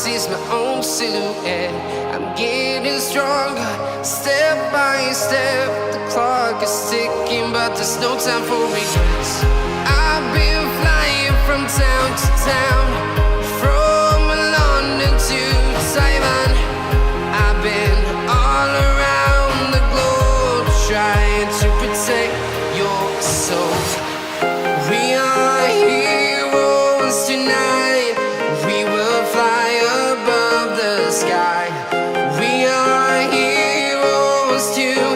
sees my own silhouette. I'm getting stronger, step by step. The clock is ticking, but there's no time for regrets. I've been flying from town to town, from London to Taiwan. I've been all around the globe, trying to protect your soul. We are heroes tonight. We will fly above the sky. We are heroes tonight.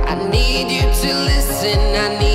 I need you to listen. I need